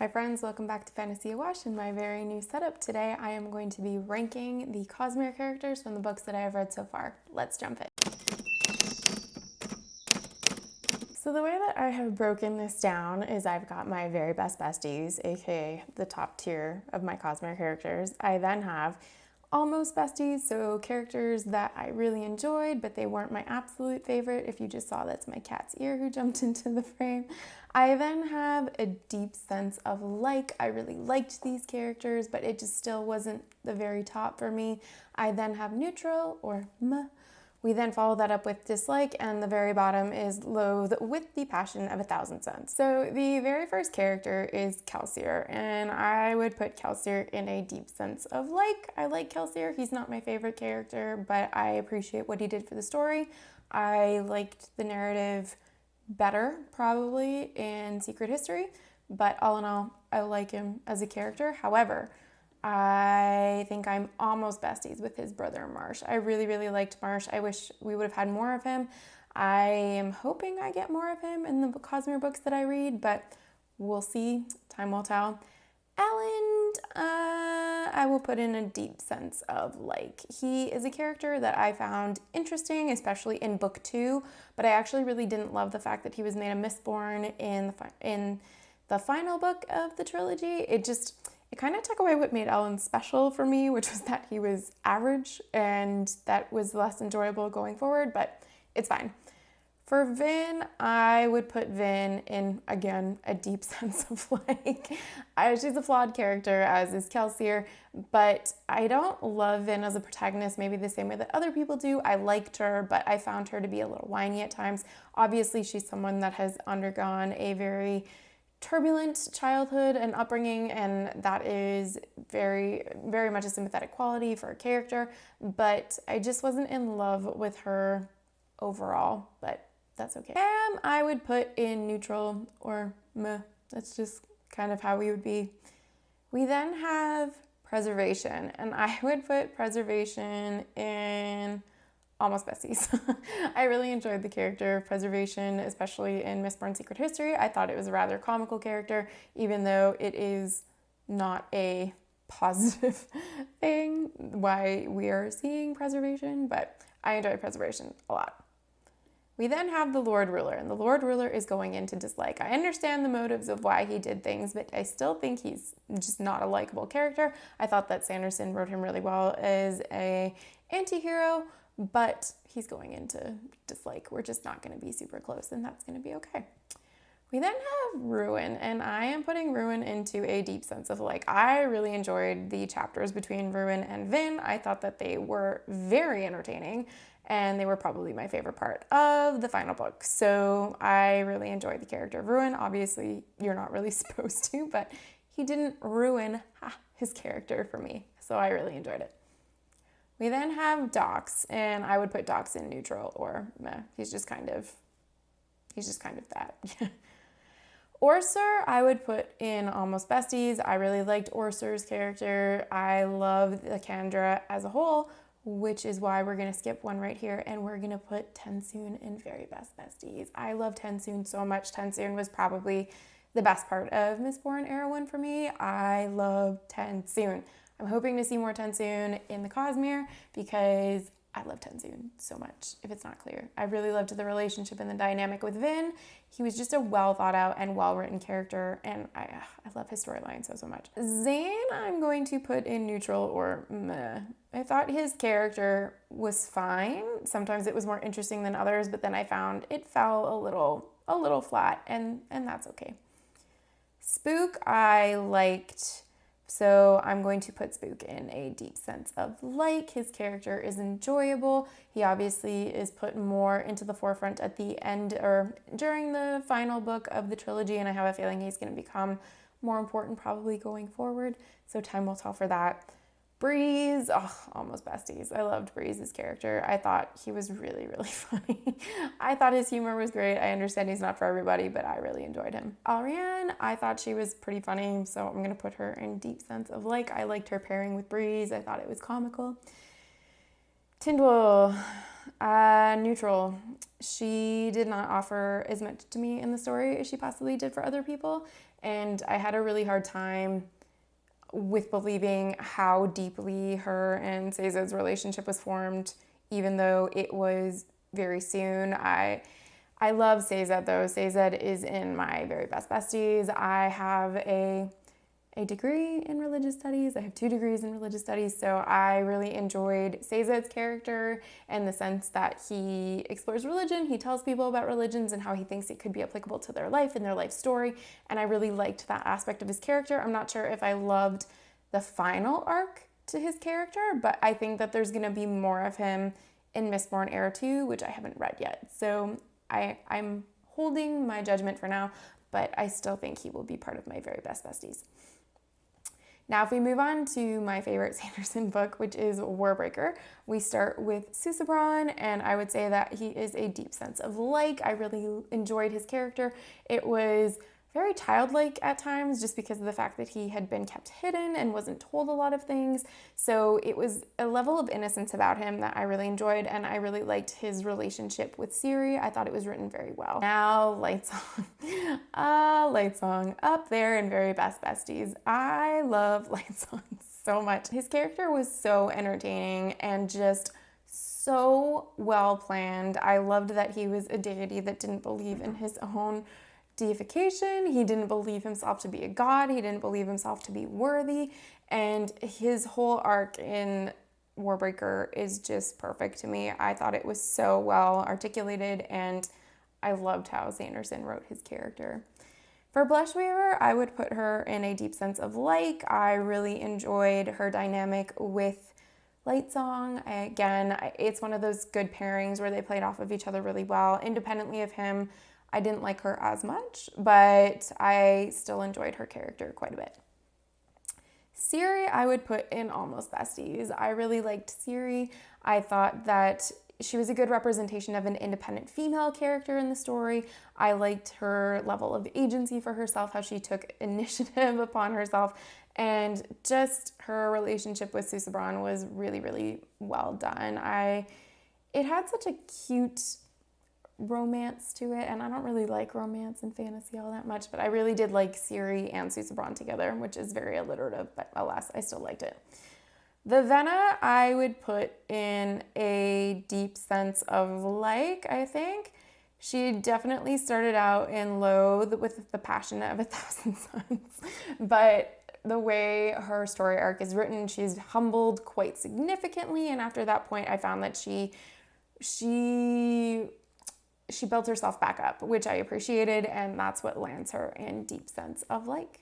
Hi friends, welcome back to Fantasy Awash in my very new setup. Today I am going to be ranking the Cosmere characters from the books that I have read so far. Let's jump in. So the way that I have broken this down is I've got my very best besties, aka the top tier of my Cosmere characters. I then have almost besties, so characters that I really enjoyed, but they weren't my absolute favorite. If you just saw, that's my cat's ear who jumped into the frame. I then have a deep sense of like. I really liked these characters, but it just still wasn't the very top for me. I then have neutral or meh. We then follow that up with dislike, and the very bottom is loathe with the passion of 1,000 suns. So the very first character is Cosmere, and I would put Cosmere in a deep sense of like. I like Cosmere. He's not my favorite character, but I appreciate what he did for the story. I liked the narrative better, probably, in Secret History, but all in all, I like him as a character. However, I think I'm almost besties with his brother Marsh. I really, really liked Marsh. I wish we would have had more of him. I am hoping I get more of him in the Cosmere books that I read, but we'll see. Time will tell. Elend, I will put in a deep sense of like. He is a character that I found interesting, especially in book 2, but I actually really didn't love the fact that he was made a Mistborn in the final book of the trilogy. It kind of took away what made Ellen special for me, which was that he was average, and that was less enjoyable going forward, but it's fine. For Vin, I would put Vin in, again, a deep sense of like. She's a flawed character, as is Cosmere, but I don't love Vin as a protagonist maybe the same way that other people do. I liked her, but I found her to be a little whiny at times. Obviously, she's someone that has undergone a very turbulent childhood and upbringing, and that is very, very much a sympathetic quality for a character, but I just wasn't in love with her overall, but that's okay. I would put in neutral or meh. That's just kind of how we would be. We then have preservation, and I would put preservation in almost besties. I really enjoyed the character of Preservation, especially in Mistborn Secret History. I thought it was a rather comical character, even though it is not a positive thing why we are seeing Preservation, but I enjoyed Preservation a lot. We then have the Lord Ruler, and the Lord Ruler is going into dislike. I understand the motives of why he did things, but I still think he's just not a likable character. I thought that Sanderson wrote him really well as a anti-hero, but he's going into dislike. We're just not going to be super close, and that's going to be okay. We then have Ruin, and I am putting Ruin into a deep sense of like. I really enjoyed the chapters between Ruin and Vin. I thought that they were very entertaining, and they were probably my favorite part of the final book. So I really enjoyed the character of Ruin. Obviously, you're not really supposed to, but he didn't ruin his character for me, so I really enjoyed it. We then have Dox, and I would put Dox in neutral or meh. He's just kind of that. Orser, I would put in almost besties. I really liked Orser's character. I love the Kandra as a whole, which is why we're going to skip one right here, and we're going to put Tensoon in very best besties. I love Tensoon so much. Tensoon was probably the best part of Mistborn Era 1 for me. I love Tensoon. I'm hoping to see more Tensoon in the Cosmere because I love Tensoon so much, if it's not clear. I really loved the relationship and the dynamic with Vin. He was just a well thought out and well written character, and I love his storyline so much. Zane, I'm going to put in neutral or meh. I thought his character was fine. Sometimes it was more interesting than others, but then I found it fell a little flat, and that's okay. Spook, I liked. So I'm going to put Spook in a deep sense of like. His character is enjoyable. He obviously is put more into the forefront at the end or during the final book of the trilogy, and I have a feeling he's going to become more important probably going forward. So time will tell for that. Breeze, almost besties. I loved Breeze's character. I thought he was really, really funny. I thought his humor was great. I understand he's not for everybody, but I really enjoyed him. Ariane, I thought she was pretty funny, so I'm going to put her in deep sense of like. I liked her pairing with Breeze. I thought it was comical. Tindwyl, neutral. She did not offer as much to me in the story as she possibly did for other people, and I had a really hard time with believing how deeply her and Seiza's relationship was formed, even though it was very soon. I love Seiza though. Seiza is in my very best besties. I have a degree in religious studies. I have 2 degrees in religious studies, so I really enjoyed Seiza's character in the sense that he explores religion, he tells people about religions and how he thinks it could be applicable to their life and their life story, and I really liked that aspect of his character. I'm not sure if I loved the final arc to his character, but I think that there's going to be more of him in Mistborn Era 2, which I haven't read yet, so I'm holding my judgment for now, but I still think he will be part of my very best besties. Now, if we move on to my favorite Sanderson book, which is Warbreaker, we start with Susebron, and I would say that he is a deep sense of like. I really enjoyed his character. It was very childlike at times just because of the fact that he had been kept hidden and wasn't told a lot of things. So it was a level of innocence about him that I really enjoyed, and I really liked his relationship with Ciri. I thought it was written very well. Now, Lightsong. Lightsong up there in very best besties. I love Lightsong so much. His character was so entertaining and just so well planned. I loved that he was a deity that didn't believe in his own deification. He didn't believe himself to be a god. He didn't believe himself to be worthy. And his whole arc in Warbreaker is just perfect to me. I thought it was so well articulated, and I loved how Sanderson wrote his character. For Blushweaver, I would put her in a deep sense of like. I really enjoyed her dynamic with Lightsong. Again, it's one of those good pairings where they played off of each other really well. Independently of him, I didn't like her as much, but I still enjoyed her character quite a bit. Ciri, I would put in almost besties. I really liked Ciri. I thought that she was a good representation of an independent female character in the story. I liked her level of agency for herself, how she took initiative upon herself, and just her relationship with Susebron was really, really well done. It had such a cute romance to it, and I don't really like romance and fantasy all that much, but I really did like Ciri and Susebron together, which is very alliterative, but alas, I still liked it. Vivenna, I would put in a deep sense of like, I think. She definitely started out in Loathe with the passion of 1,000 Suns, but the way her story arc is written, she's humbled quite significantly, and after that point, I found that she built herself back up, which I appreciated, and that's what lands her in deep sense of like.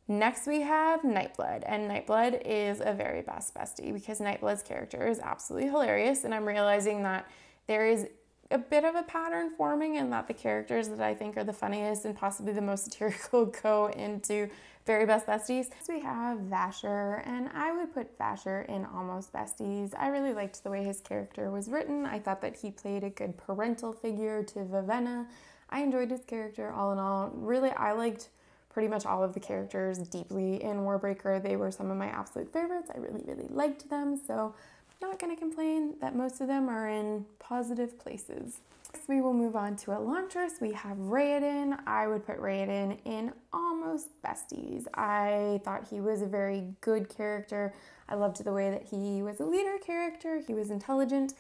Next we have Nightblood, and Nightblood is a very best bestie because Nightblood's character is absolutely hilarious, and I'm realizing that there is a bit of a pattern forming and that the characters that I think are the funniest and possibly the most satirical go into very best besties. Next we have Vasher, and I would put Vasher in almost besties. I really liked the way his character was written. I thought that he played a good parental figure to Vivenna. I enjoyed his character all in all. Really, I liked pretty much all of the characters deeply in Warbreaker. They were some of my absolute favorites. I really, really liked them, so I'm not going to complain that most of them are in positive places. Next, we will move on to Elantris. We have Raoden. I would put Raoden in almost besties. I thought he was a very good character. I loved the way that he was a leader character. He was intelligent.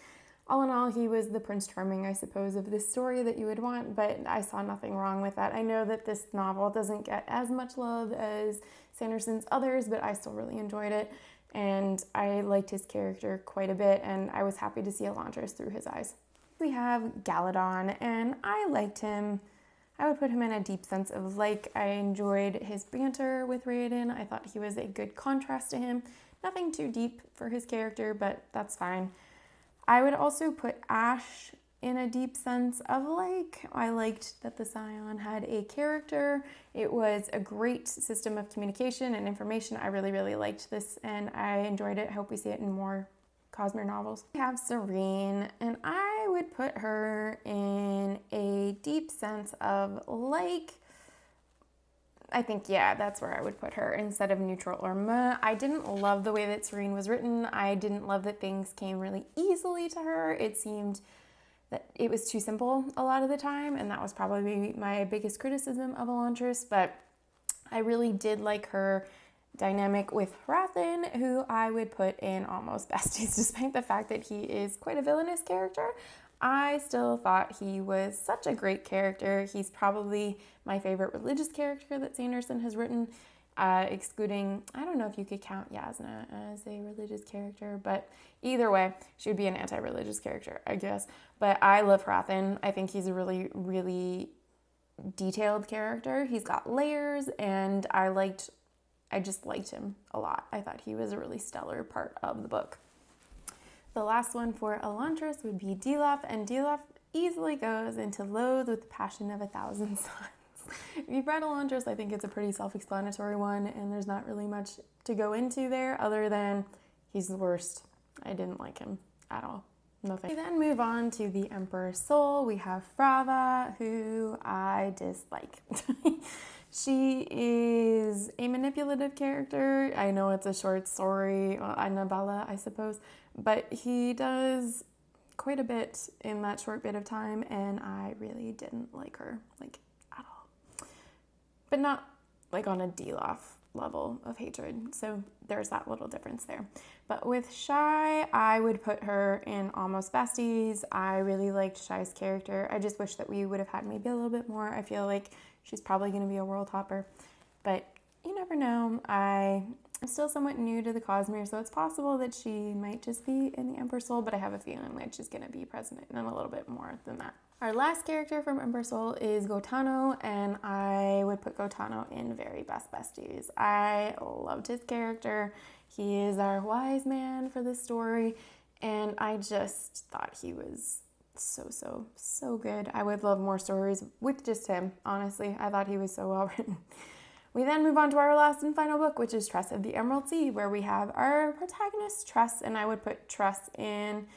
All in all, he was the Prince Charming, I suppose, of this story that you would want, but I saw nothing wrong with that. I know that this novel doesn't get as much love as Sanderson's others, but I still really enjoyed it, and I liked his character quite a bit, and I was happy to see Elantris through his eyes. We have Galadon, and I liked him. I would put him in a deep sense of like. I enjoyed his banter with Raoden. I thought he was a good contrast to him. Nothing too deep for his character, but that's fine. I would also put Ash in a deep sense of like. I liked that the Scion had a character. It was a great system of communication and information. I really, really liked this, and I enjoyed it. I hope we see it in more Cosmere novels. We have Serene, and I would put her in a deep sense of like. I think, yeah, that's where I would put her instead of neutral or meh. I didn't love the way that Serene was written. I didn't love that things came really easily to her. It seemed that it was too simple a lot of the time, and that was probably my biggest criticism of Elantris, but I really did like her dynamic with Hrathen, who I would put in almost besties, despite the fact that he is quite a villainous character. I still thought he was such a great character. He's probably my favorite religious character that Sanderson has written, excluding, I don't know if you could count Yasna as a religious character, but either way, she would be an anti-religious character, I guess. But I love Hrathen. I think he's a really, really detailed character. He's got layers, and I just liked him a lot. I thought he was a really stellar part of the book. The last one for Elantris would be Dilaf, and Dilaf easily goes into Loathe with the Passion of 1,000 Suns. If you've read Elantris, I think it's a pretty self-explanatory one, and there's not really much to go into there other than he's the worst. I didn't like him at all. Nothing. We then move on to the Emperor's Soul. We have Frava, who I dislike. She is a manipulative character. I know it's a short story, a novella, I suppose, but he does quite a bit in that short bit of time, and I really didn't like her, like, at all. But not, like, on a Dilaf level of hatred, so there's that little difference there. But with Shai, I would put her in almost besties. I really liked Shai's character. I just wish that we would have had maybe a little bit more. I feel like she's probably going to be a world hopper, but you never know. I'm still somewhat new to the Cosmere, so it's possible that she might just be in the Emperor's Soul, but I have a feeling that she's going to be present in a little bit more than that. Our last character from Emperor's Soul is Gotano, and I would put Gotano in very best besties. I loved his character. He is our wise man for this story, and I just thought he was so good. I would love more stories with just him, honestly. I thought he was so well written. We then move on to our last and final book, which is Tress of the Emerald Sea, where we have our protagonist, Tress, and I would put Tress in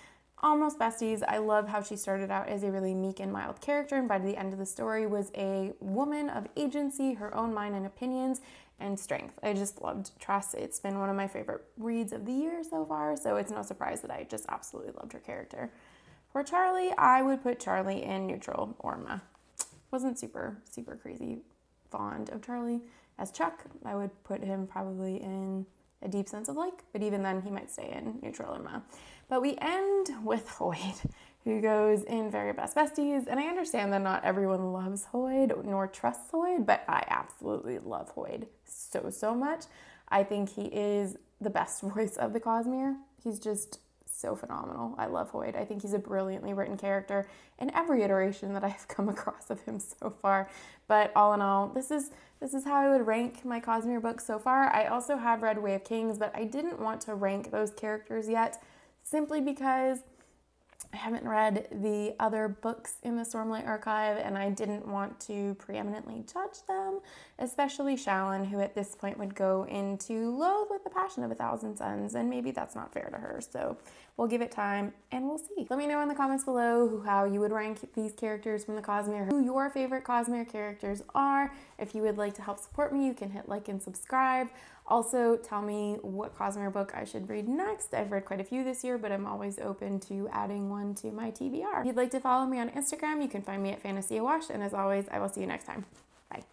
almost besties. I love how she started out as a really meek and mild character, and by the end of the story was a woman of agency, her own mind and opinions, and strength. I just loved Tress. It's been one of my favorite reads of the year so far, so it's no surprise that I just absolutely loved her character. For Charlie, I would put Charlie in neutral or meh. Wasn't super crazy fond of Charlie. As Chuck, I would put him probably in a deep sense of like, but even then he might stay in neutral or meh. But we end with Hoid, who goes in very best besties, and I understand that not everyone loves Hoid nor trusts Hoid, but I absolutely love Hoid so much. I think he is the best voice of the Cosmere. He's just so phenomenal. I love Hoid. I think he's a brilliantly written character in every iteration that I've come across of him so far. But all in all, this is how I would rank my Cosmere books so far. I also have read Way of Kings, but I didn't want to rank those characters yet, simply because I haven't read the other books in the Stormlight Archive, and I didn't want to preeminently judge them, especially Shalyn, who at this point would go into Loathe with the Passion of 1,000 Suns, and maybe that's not fair to her, so we'll give it time, and we'll see. Let me know in the comments below how you would rank these characters from the Cosmere, who your favorite Cosmere characters are. If you would like to help support me, you can hit like and subscribe. Also, tell me what Cosmere book I should read next. I've read quite a few this year, but I'm always open to adding one to my TBR. If you'd like to follow me on Instagram, you can find me at Fantasy Awash, and as always, I will see you next time.